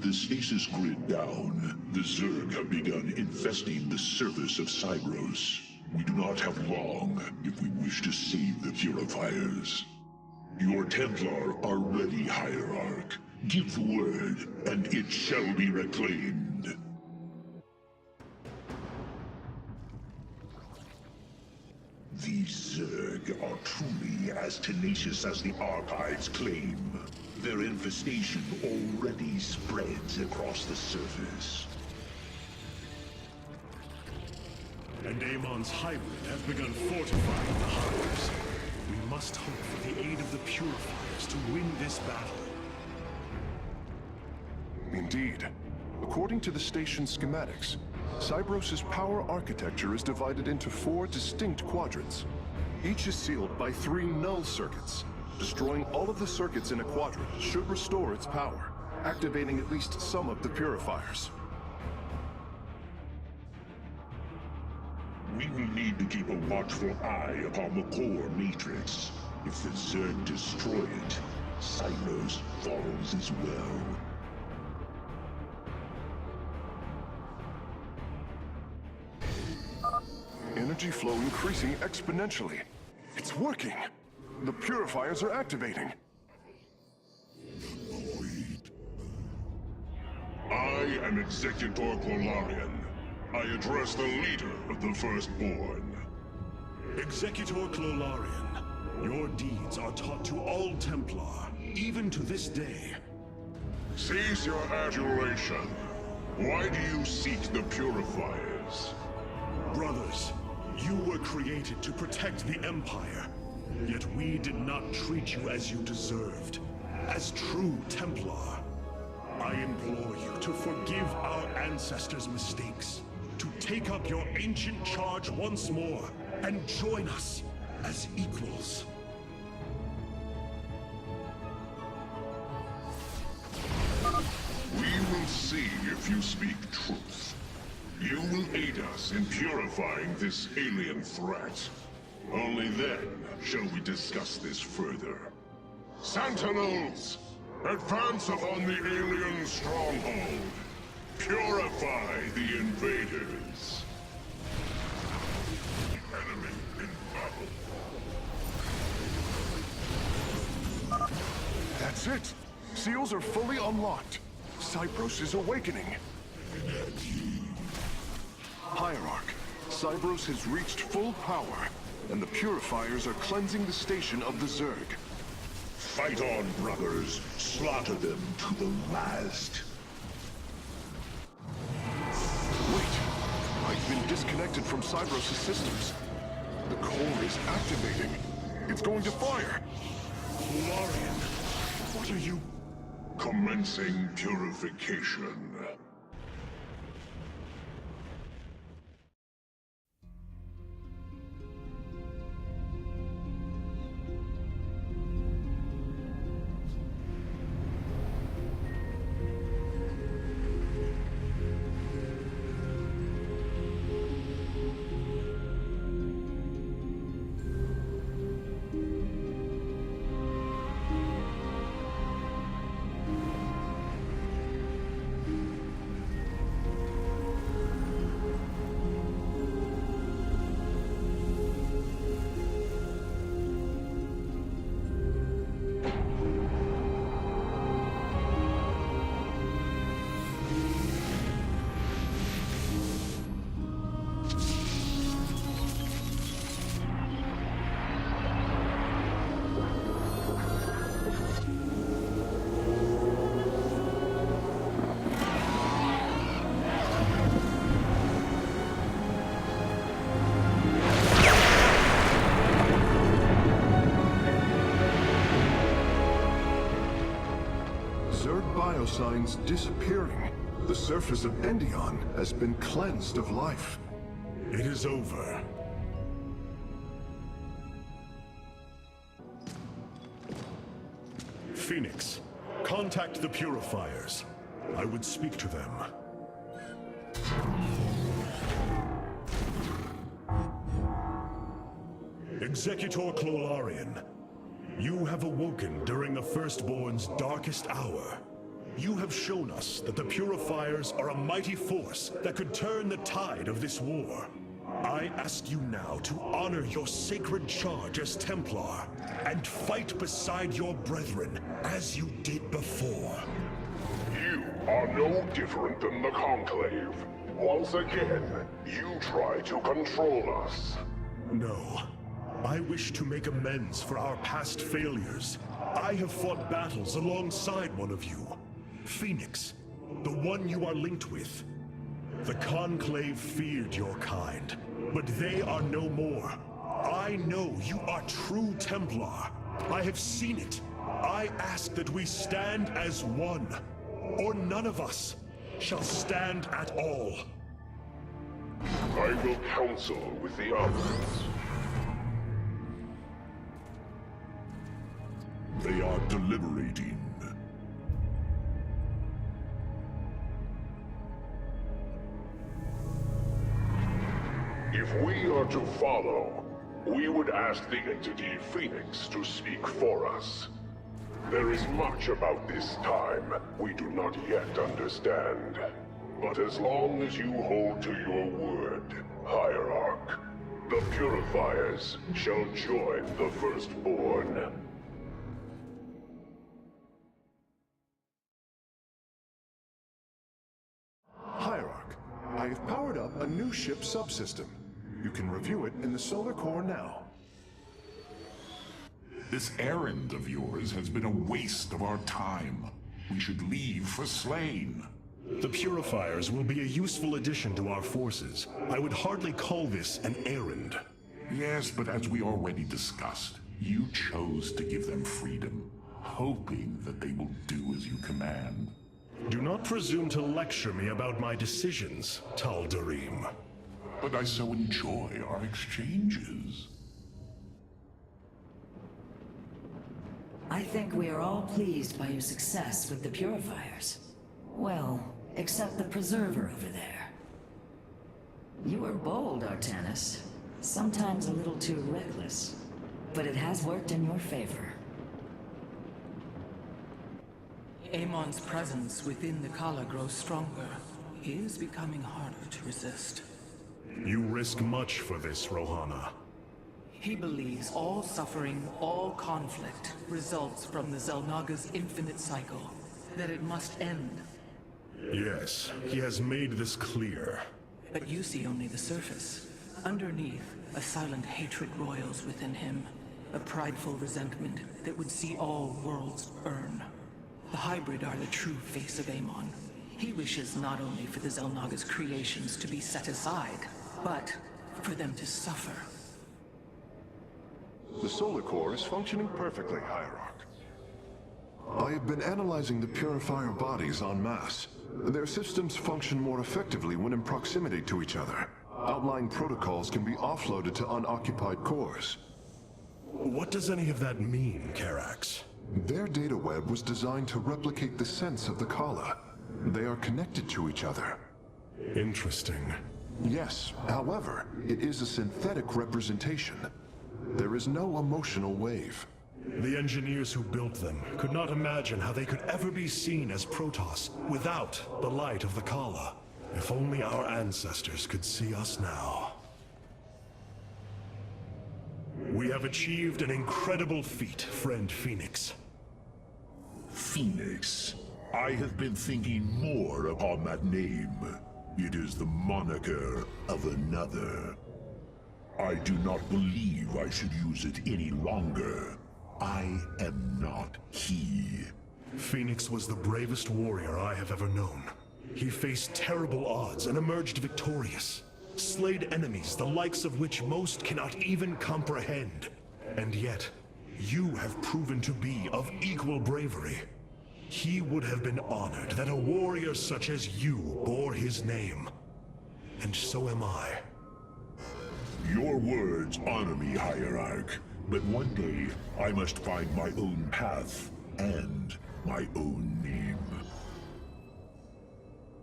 With the stasis grid down, the Zerg have begun infesting the surface of Cybros. We do not have long if we wish to save the Purifiers. Your Templar are ready, Hierarch. Give the word, and it shall be reclaimed. These Zerg are truly as tenacious as the Archives claim. Their infestation already spreads across the surface. And Amon's hybrid has begun fortifying the hives. We must hope for the aid of the Purifiers to win this battle. Indeed. According to the station schematics, Cybros' power architecture is divided into 4 distinct quadrants. Each is sealed by 3 null circuits. Destroying all of the circuits in a quadrant should restore its power, activating at least some of the Purifiers. We will need to keep a watchful eye upon the core matrix. If the Zerg destroy it, Cybros falls as well. Energy flow increasing exponentially. It's working! The Purifiers are activating. I am Executor Korhal. I address the leader of the Firstborn. Executor Korhal, your deeds are taught to all Templar, even to this day. Cease your adulation. Why do you seek the Purifiers? Brothers, you were created to protect the Empire. Yet we did not treat you as you deserved. As true Templar, I implore you to forgive our ancestors' mistakes, to take up your ancient charge once more, and join us as equals. We will see if you speak truth. You will aid us in purifying this alien threat. Only then shall we discuss this further. Sentinels! Advance upon the alien stronghold! Purify the invaders! Enemy in battle. That's it! Seals are fully unlocked. Cybros is awakening. Hierarch, Cybros has reached full power, and the Purifiers are cleansing the station of the Zerg. Fight on, brothers. Slaughter them to the last. Wait! I've been disconnected from Cybros' systems. The core is activating. It's going to fire! Korhal, what are you... Commencing purification. Signs disappearing. The surface of Endion has been cleansed of life. It is over. Phoenix, contact the Purifiers. I would speak to them. Executor Korhal, you have awoken during the Firstborn's darkest hour. You have shown us that the Purifiers are a mighty force that could turn the tide of this war. I ask you now to honor your sacred charge as Templar, and fight beside your brethren, as you did before. You are no different than the Conclave. Once again, you try to control us. No. I wish to make amends for our past failures. I have fought battles alongside one of you. Phoenix, the one you are linked with. The Conclave feared your kind, but they are no more. I know you are true Templar. I have seen it. I ask that we stand as one, or none of us shall stand at all. I will counsel with the others. They are deliberating. If we are to follow, we would ask the entity Phoenix to speak for us. There is much about this time we do not yet understand. But as long as you hold to your word, Hierarch, the Purifiers shall join the Firstborn. Hierarch, I have powered up a new ship subsystem. You can review it in the solar core now. This errand of yours has been a waste of our time. We should leave for Slain. The Purifiers will be a useful addition to our forces. I would hardly call this an errand. Yes, but as we already discussed, you chose to give them freedom, hoping that they will do as you command. Do not presume to lecture me about my decisions, tal'darim. But I so enjoy our exchanges. I think we are all pleased by your success with the Purifiers. Well, except the Preserver over there. You were bold, Artanis. Sometimes a little too reckless. But it has worked in your favor. Amon's presence within the Kala grows stronger. He is becoming harder to resist. You risk much for this, Rohana. He believes all suffering, all conflict, results from the xel'naga's infinite cycle. That it must end. Yes, he has made this clear. But you see only the surface. Underneath, a silent hatred roils within him. A prideful resentment that would see all worlds burn. The hybrid are the true face of Amon. He wishes not only for the xel'naga's creations to be set aside, but for them to suffer. The solar core is functioning perfectly, Hierarch. I have been analyzing the Purifier bodies en masse. Their systems function more effectively when in proximity to each other. Outlying protocols can be offloaded to unoccupied cores. What does any of that mean, Karax? Their data web was designed to replicate the sense of the Kala. They are connected to each other. Interesting. Yes, however, it is a synthetic representation. There is no emotional wave. The engineers who built them could not imagine how they could ever be seen as Protoss without the light of the Kala. If only our ancestors could see us now. We have achieved an incredible feat, friend Phoenix. Phoenix. I have been thinking more upon that name. It is the moniker of another. I do not believe I should use it any longer. I am not he. Phoenix was the bravest warrior I have ever known. He faced terrible odds and emerged victorious. Slayed enemies the likes of which most cannot even comprehend. And yet, you have proven to be of equal bravery. He would have been honored that a warrior such as you bore his name. And so am I. Your words honor me, Hierarch, but one day I must find my own path and my own name.